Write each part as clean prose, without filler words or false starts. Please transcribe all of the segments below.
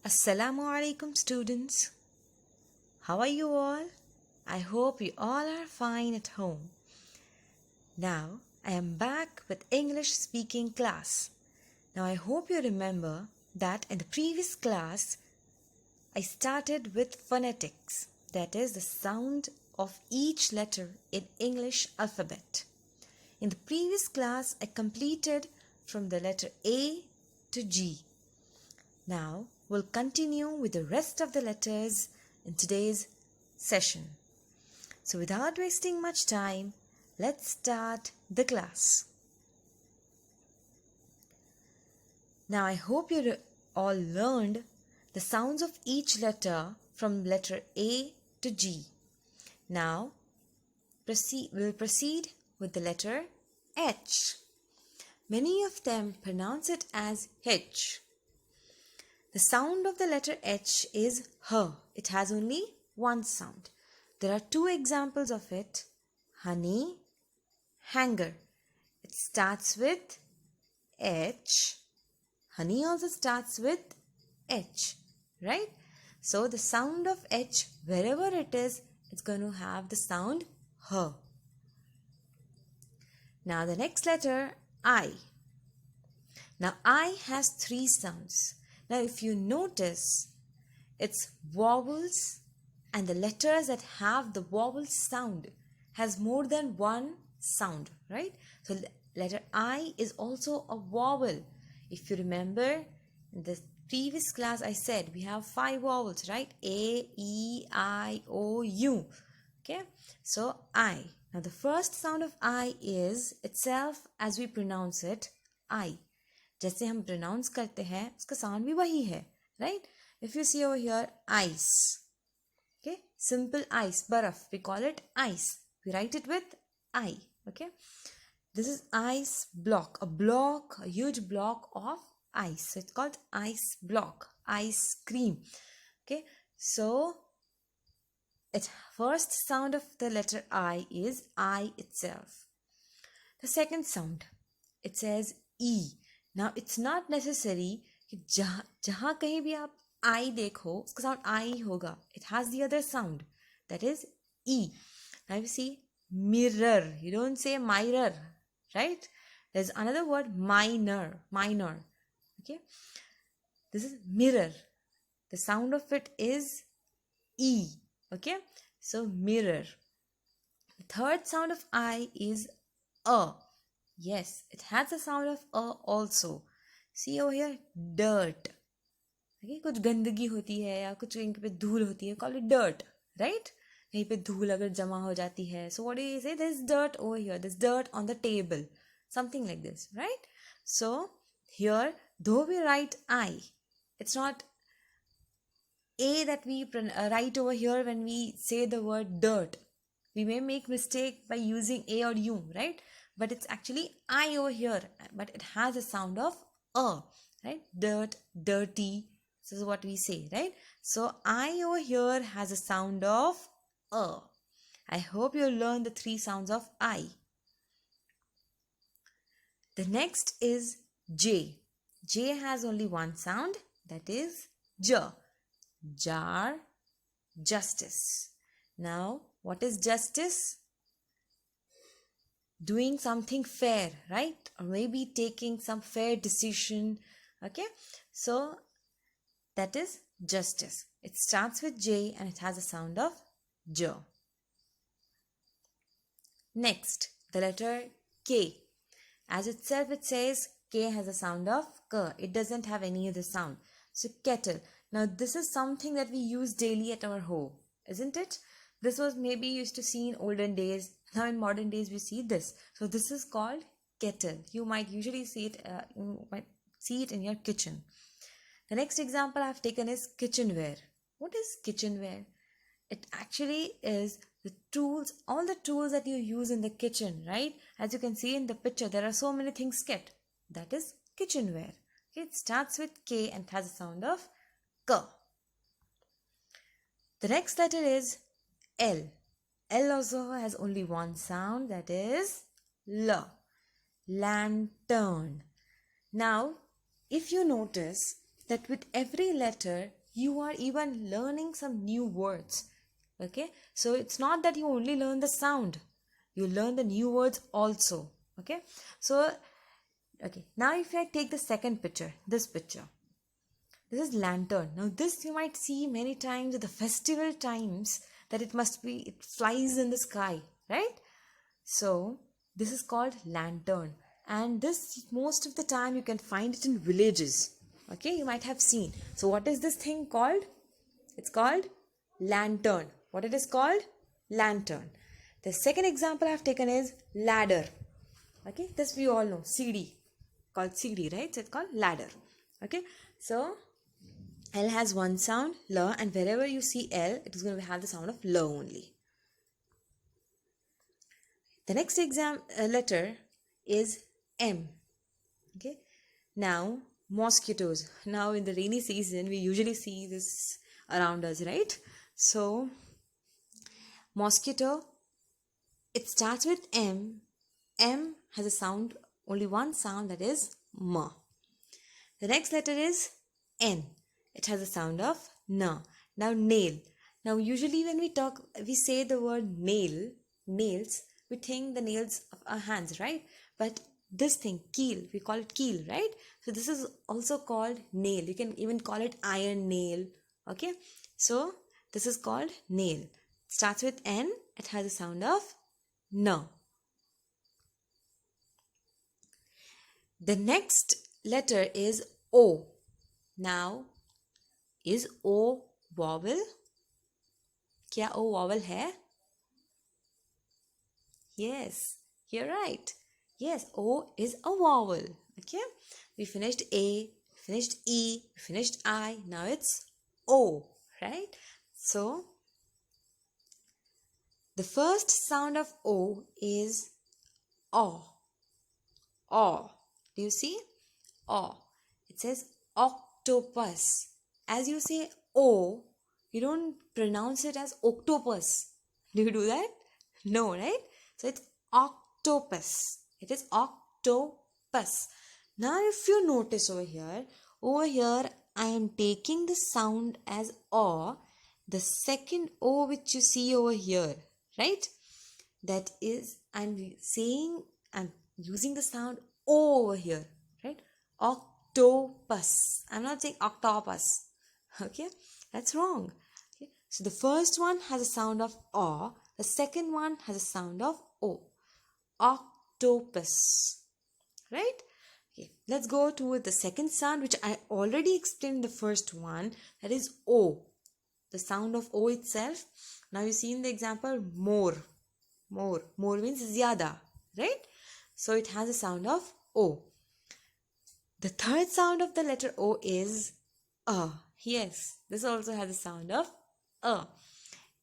Assalamu alaikum students. How are you all? I hope you all are fine at home. Now I am back with English speaking class. Now I hope you remember that in the previous class I started with phonetics, that is the sound of each letter in English alphabet. In the previous class I completed from the letter A to G. Now we'll continue with the rest of the letters in today's session. So without wasting much time, let's start the class. Now I hope you all learned the sounds of each letter from letter A to G. Now we'll proceed with the letter H. Many of them pronounce it as H. The sound of the letter H is H. It has only one sound. There are two examples of it. Honey, hanger. It starts with H. Honey also starts with H, right? So the sound of H, wherever it is, it's going to have the sound H. Now the next letter, I. Now I has three sounds. Now if you notice, it's vowels and the letters that have the vowel sound has more than one sound, right? So letter I is also a vowel. If you remember, in the previous class I said we have 5 vowels, right? A, E, I, O, U. Okay, so I. Now the first sound of I is itself as we pronounce it, I. जैसे हम pronounce करते हैं उसका sound भी वही है, right? If you see over here, ice. Okay, simple ice, baraf. We call it ice. We write it with I. Okay, this is ice block, a huge block of ice. So it's called ice block, ice cream. Okay, so its first sound of the letter I is I itself. The second sound, it says E. Now it's not necessary कि जहाँ कहीं भी आप I देखो उसका sound I होगा. It has the other sound, that is E. Now you see mirror. You don't say mirror, right? There's another word, minor. Okay, this is mirror. The sound of it is E. Okay, so mirror. The third sound of I is A. Yes, it has a sound of A also. See over here, dirt. Okay, कुछ गंदगी होती है या कुछ कहीं पे धूल होती है, call it dirt, right? कहीं पे धूल अगर जमा हो जाती है, so what do you say? There's dirt over here. There's dirt on the table, something like this, right? So here, though we write I, it's not A that we write over here when we say the word dirt. We may make mistake by using A or U, right? But it's actually I over here, but it has a sound of A, right? Dirt, dirty. This is what we say, right? So I over here has a sound of A. I hope you learn the 3 sounds of I. The next is J. J has only one sound, that is J. Jar, justice. Now, what is justice? Doing something fair, right? Or maybe taking some fair decision. Okay, so that is justice. It starts with J and it has a sound of J. Next, the letter K. As itself it says K has a sound of K. It doesn't have any other sound. So kettle. Now this is something that we use daily at our home, isn't it? This was maybe used to see in olden days. Now in modern days we see this. So this is called kettle. You might usually see it in your kitchen. The next example I've taken is kitchenware. What is kitchenware? It actually is the tools, all the tools that you use in the kitchen, right? As you can see in the picture, there are so many things kept. That is kitchenware. Okay, it starts with K and has a sound of K. The next letter is L. L also has only one sound, that is L. Lantern. Now, if you notice, that with every letter you are even learning some new words. Okay, so it's not that you only learn the sound, you learn the new words also. Okay, so okay, now if I take the second picture, this picture, this is lantern. Now this you might see many times at the festival times, that it must be, it flies in the sky, right? So this is called lantern, and this most of the time you can find it in villages. Okay, you might have seen. So what is this thing called? It's called lantern. What it is called? Lantern. The second example I have taken is ladder. Okay, this we all know, CD, called CD, right? So it's called ladder. Okay, so L has one sound, L, and wherever you see L, it is going to have the sound of L only. The next letter is M. Okay, now mosquitoes. Now in the rainy season, we usually see this around us, right? So mosquito, it starts with M. M has a sound, only one sound, that is M. The next letter is N. It has a sound of N. Now nail. Now usually when we say the word nail, nails, we think the nails of our hands, right? But this thing, keel, we call it keel, right? So this is also called nail. You can even call it iron nail. Okay, so this is called nail. It starts with N. It has a sound of N. The next letter is O. Now, is O vowel? क्या O vowel है? Yes, you're right. Yes, O is a vowel. Okay, we finished A, finished E, finished I. Now it's O, right? So the first sound of O is O. O. Do you see? O. It says octopus. As you say O, you don't pronounce it as octopus. Do you do that? No, right? So it's octopus. It is octopus. Now if you notice over here I am taking the sound as O. The second O which you see over here, right? That is, I'm using the sound O over here, right? Octopus. I'm not saying octopus. Okay, that's wrong. Okay, so the first one has a sound of O. The second one has a sound of O. Octopus. Right? Okay, let's go to the second sound, which I already explained the first one. That is O. The sound of O itself. Now you see in the example, more. More. More means zyada. Right? So it has a sound of O. The third sound of the letter O is A. Yes, this also has a sound of A.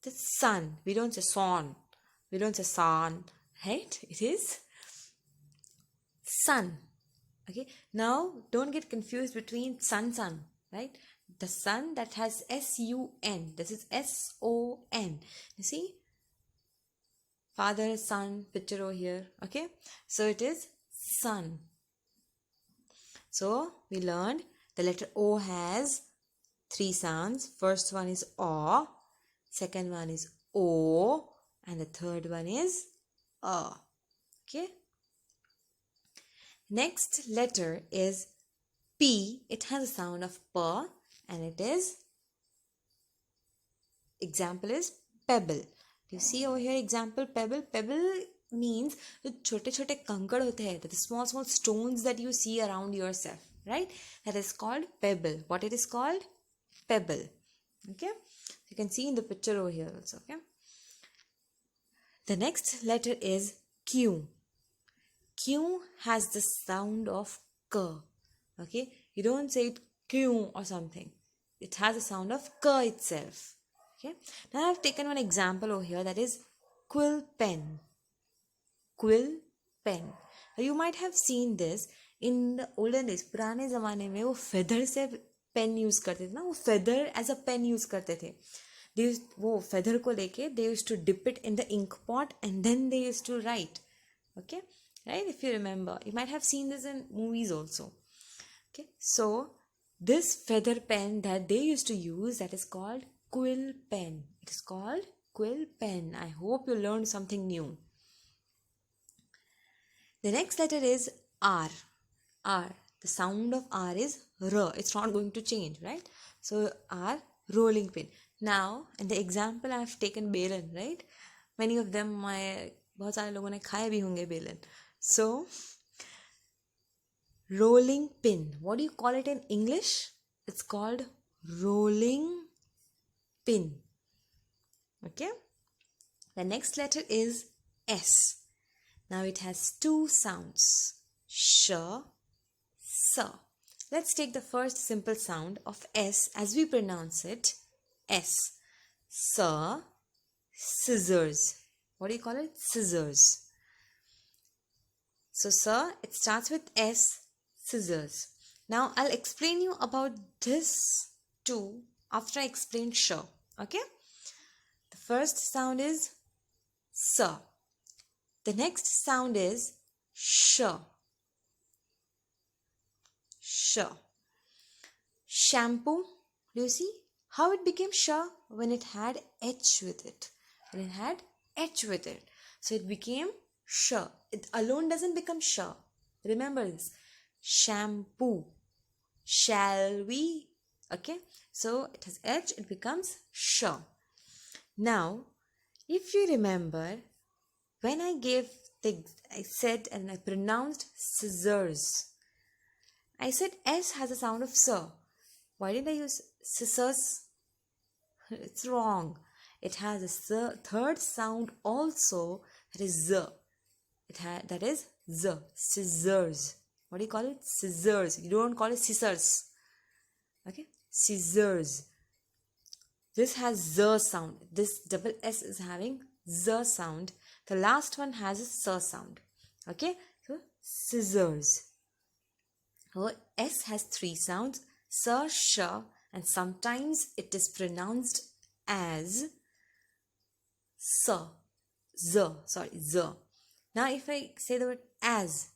The sun. We don't say son. We don't say son. Right? It is sun. Okay. Now, don't get confused between sun. Right? The sun that has S-U-N. This is S-O-N. You see? Father, son, picture over here. Okay. So it is sun. So we learned the letter O has three sounds. First one is O, second one is O, and the third one is A. Okay. Next letter is P. It has a sound of P, and it is, example is pebble. You see over here example pebble. Pebble means the छोटे कंकड़ होते हैं, the small stones that you see around yourself, right? That is called pebble. What it is called? Pebble. Okay, you can see in the picture over here also. Okay, the next letter is Q. Q has the sound of K. Okay, you don't say it Q or something. It has a sound of K itself. Okay, now I have taken one example over here, that is quill pen. Quill pen. You might have seen this in the olden days. पुराने ज़माने में वो feather से pen use करते थे ना, वो feather as a pen use करते थे. वो feather को लेके they used to dip it in the ink pot and then they used to write. Okay, right? If you remember, you might have seen this in movies also. Okay, so this feather pen that they used to use, that is called quill pen. It is called quill pen. I hope you learned something new. The next letter is R. R. The sound of R is R. It's not going to change, right? So R, rolling pin. Now, in the example I have taken बेलन, right? Many of them, बहुत सारे लोगों ने खाए भी होंगे बेलन. So, rolling pin. What do you call it in English? It's called rolling pin. Okay? The next letter is S. Now it has two sounds. Sh, sa. Let's take the first simple sound of S as we pronounce it. S. Sa, scissors. What do you call it? Scissors. So, sa, it starts with S, scissors. Now, I'll explain you about this too after I explain sh. Okay? The first sound is sa. The next sound is sh. Sh. Shampoo. Do you see how it became sh? When it had H with it. When it had H with it. So it became sh. It alone doesn't become sh. Remember this. Shampoo. Shall we? Okay. So it has H. It becomes sh. Now, if you remember, when I said and I pronounced scissors. I said S has a sound of S. Why did I use scissors? It's wrong. It has a third sound also, that is Z. That is Z. Scissors. What do you call it? Scissors. You don't call it scissors. Okay? Scissors. This has Z sound. This double S is having Z sound. The last one has a S sound. Okay? So, scissors. So, S has three sounds. S, sh, and sometimes it is pronounced as S. Z. Sorry, Z. Now, if I say the word as,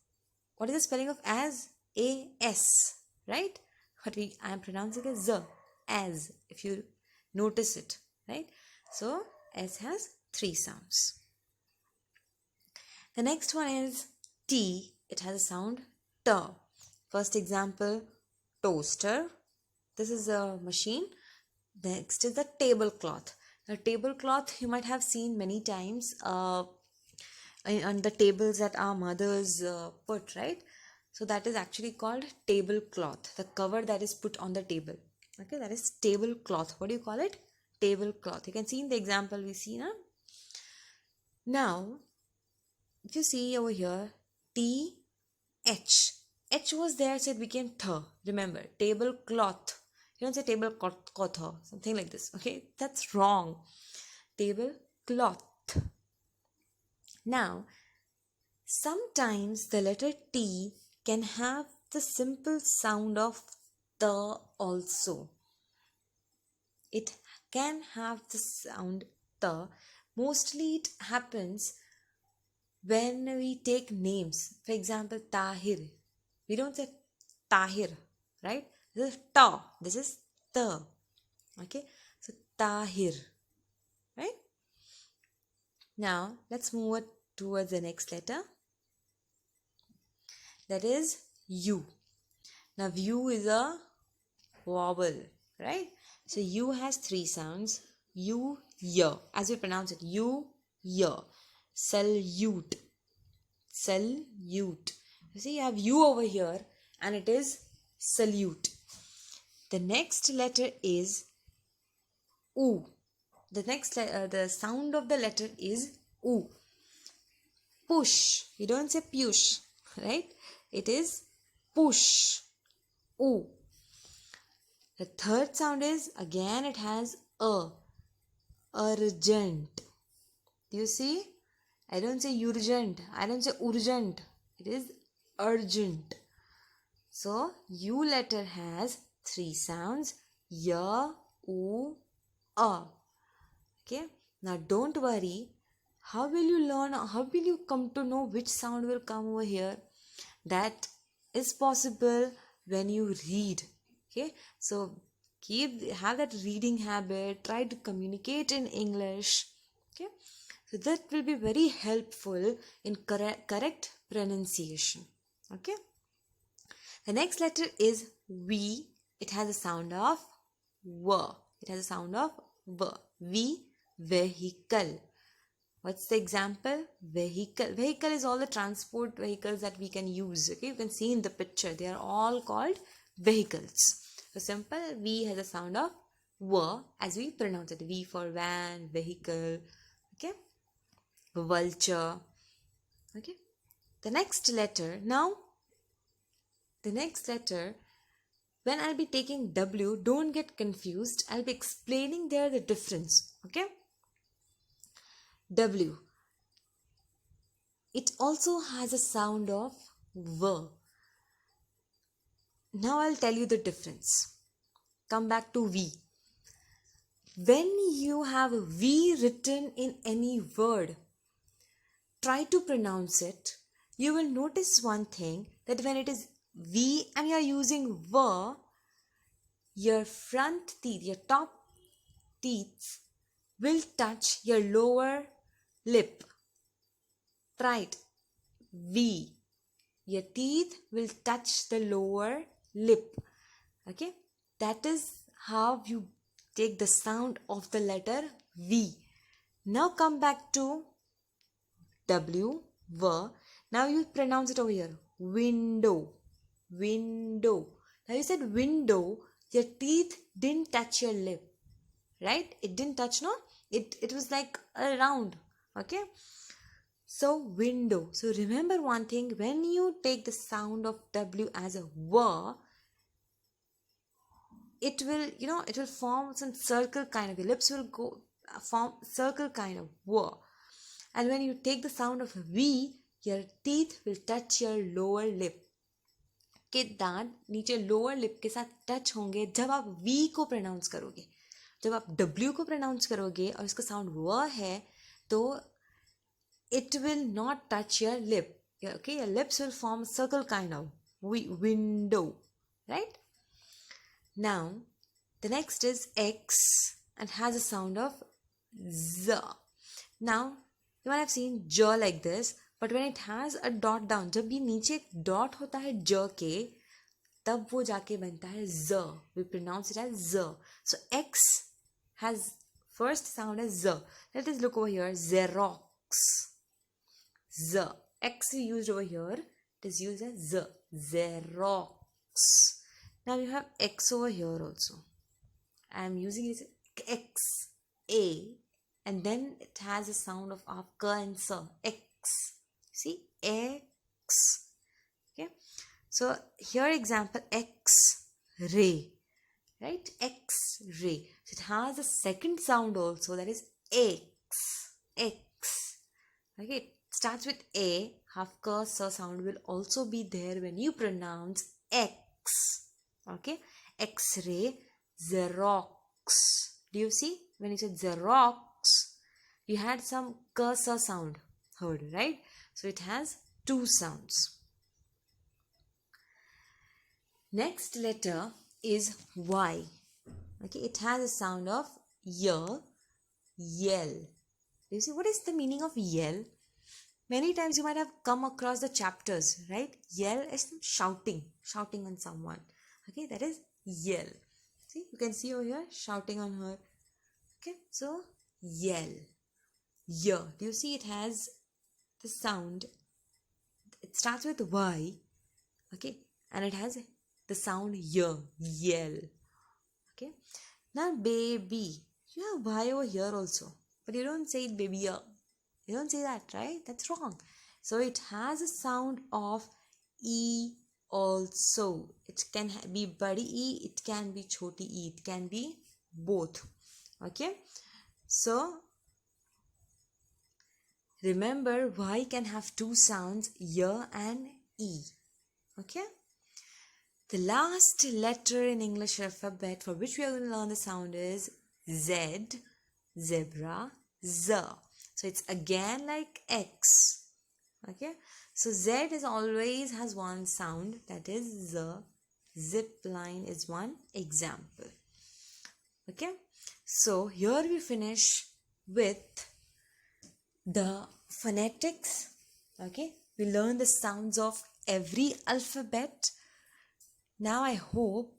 what is the spelling of as? A-S. Right? But I am pronouncing it Z. As. If you notice it. Right? So, S has three sounds. The next one is T. It has a sound T. First example, toaster. This is a machine. Next is the tablecloth. The tablecloth you might have seen many times on the tables that our mothers put, right? So that is actually called tablecloth. The cover that is put on the table. Okay, that is tablecloth. What do you call it? Tablecloth. You can see in the example we see now. Now, if you see over here, T, H. H was there, so it became th. Remember, tablecloth. You don't say tablecloth, something like this. Okay, that's wrong. Tablecloth. Now, sometimes the letter T can have the simple sound of the also. It can have the sound the. Mostly it happens when we take names. For example, Tahir. We don't say Tahir, right? This is Ta. This is Ta. Okay? So, Tahir. Right? Now, let's move towards the next letter. That is U. Now, U is a vowel. Right? So, U has three sounds. U, Y. As we pronounce it. U, Y. Salute. Salute. You see, you have U over here and it is salute. The next letter is U. The sound of the letter is U. Push. You don't say push, right? It is push. U. The third sound is, again it has A. Urgent. Do you see? I don't say urgent. I don't say urgent. It is urgent. So, U letter has three sounds. Y, U, A. Okay. Now, don't worry. How will you come to know which sound will come over here? That is possible when you read. Okay, so have that reading habit, try to communicate in English. Okay, so that will be very helpful in correct pronunciation. Okay, the next letter is V. It has a sound of V. It has a sound of V. V, vehicle. What's the example? Vehicle. Vehicle is all the transport vehicles that we can use. Okay, you can see in the picture. They are all called vehicles. So simple. V has a sound of V as we pronounce it. V for van, vehicle. Okay. Vulture. Okay. The next letter. Now, the next letter, when I'll be taking W, don't get confused. I'll be explaining there the difference. Okay. W. It also has a sound of V. Now I'll tell you the difference. Come back to V. When you have V written in any word, try to pronounce it. You will notice one thing, that when it is V and you are using V, your front teeth, your top teeth will touch your lower lip. Try it. V. Your teeth will touch the lower lip. Okay, that is how you take the sound of the letter V. Now come back to W, V. Now you pronounce it over here. Window, window. Now you said window, your teeth didn't touch your lip, right? It didn't touch, no? It was like around. Okay, so window. So remember one thing, when you take the sound of W as a V, it will, it will form some circle kind of, your lips will go form circle kind of V. And when you take the sound of V, your teeth will touch your lower lip. के दांत नीचे lower lip के साथ touch होंगे जब आप V को pronounce करोगे. जब आप W को प्रोनाउंस करोगे और इसका साउंड व है, तो it will not touch your lip. Okay, your lips will form a circle kind of window, right? Now, the next is X and has a sound of Z. Now, you might have seen J like this, but when it has a dot down, जब ये नीचे एक dot होता है J के, तब वो जाके बनता है Z. We pronounce it as Z. So X has first sound as Z. Let us look over here. Xerox. Z. X is used over here. It is used as Z. Xerox. Now you have X over here also. I am using it as X. A. And then it has a sound of K and S. X. See? X. Okay. So here example X-ray. Right? X-ray. So it has a second sound also, that is X. X. Okay. It starts with A. Half K, S sound will also be there when you pronounce X. Okay. X-ray. Xerox. Do you see? When you said Xerox, you had some K, S sound heard, right? So it has two sounds. Next letter is Y. Okay, it has a sound of Y, yell. Do you see what is the meaning of yell? Many times you might have come across the chapters, right? Yell is shouting on someone. Okay, that is yell. See, you can see over here, shouting on her. Okay, so yell. Y. Do you see it has the sound? It starts with Y. Okay, and it has the sound Y. Yell. Okay, now baby. You have Y over here also, but you don't say it baby. You don't say that, right? That's wrong. So it has a sound of E also. It can be badi E, it can be choti E, it can be both. Okay, so remember, Y can have two sounds, Y and E. Okay. The last letter in English alphabet for which we are going to learn the sound is Z, zebra, Z. So it's again like X. Okay. So Z is always has one sound, that is Z, Zip line is one example. Okay, so here we finish with the phonetics. Okay, we learn the sounds of every alphabet. Now I hope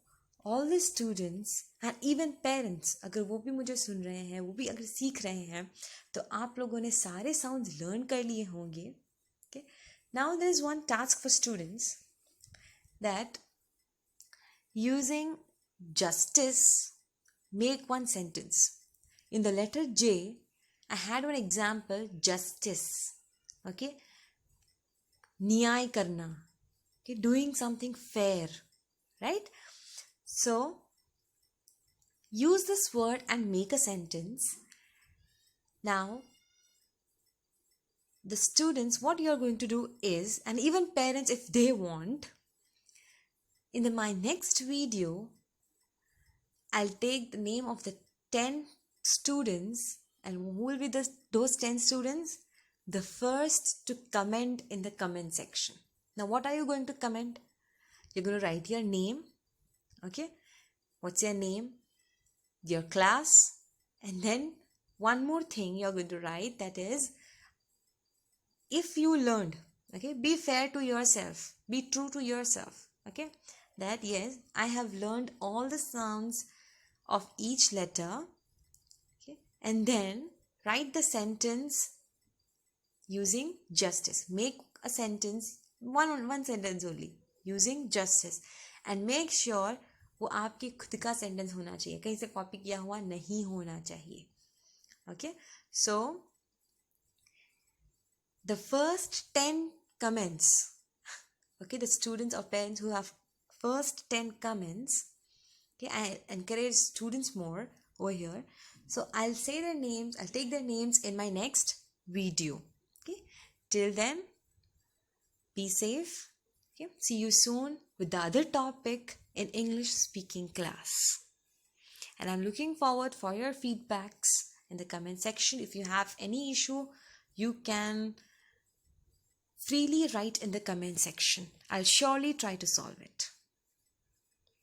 all the students and even parents, अगर वो भी मुझे सुन रहे हैं, वो भी अगर सीख रहे हैं, तो आप लोगों ने सारे sounds learn कर लिए होंगे. Okay, now there is one task for students, that using justice, make one sentence. In the letter J, I had one example, justice. Okay, न्याय करना. Okay, doing something fair, right? So use this word and make a sentence. Now the students, what you are going to do is, and even parents if they want, in my next video I'll take the name of the 10 students, and who will be those 10 students? The first to comment in the comment section. Now what are you going to comment? You're going to write your name. Okay, what's your name, your class, and then one more thing you're going to write, that is, if you learned. Okay, be fair to yourself, be true to yourself. Okay, that yes, I have learned all the sounds of each letter. Okay, and then write the sentence using justice. Make a sentence, one sentence only, using justice, and make sure वो आपके खुद का sentence होना चाहिए, कहीं से copy किया हुआ नहीं होना चाहिए. Okay, so the first 10 comments, okay, the students or parents who have first 10 comments, okay, I encourage students more over here, so I'll say their names, I'll take their names in my next video. Okay, till then, be safe. Okay, see you soon with the other topic in English speaking class, and I'm looking forward for your feedbacks in the comment section. If you have any issue, you can freely write in the comment section. I'll surely try to solve it.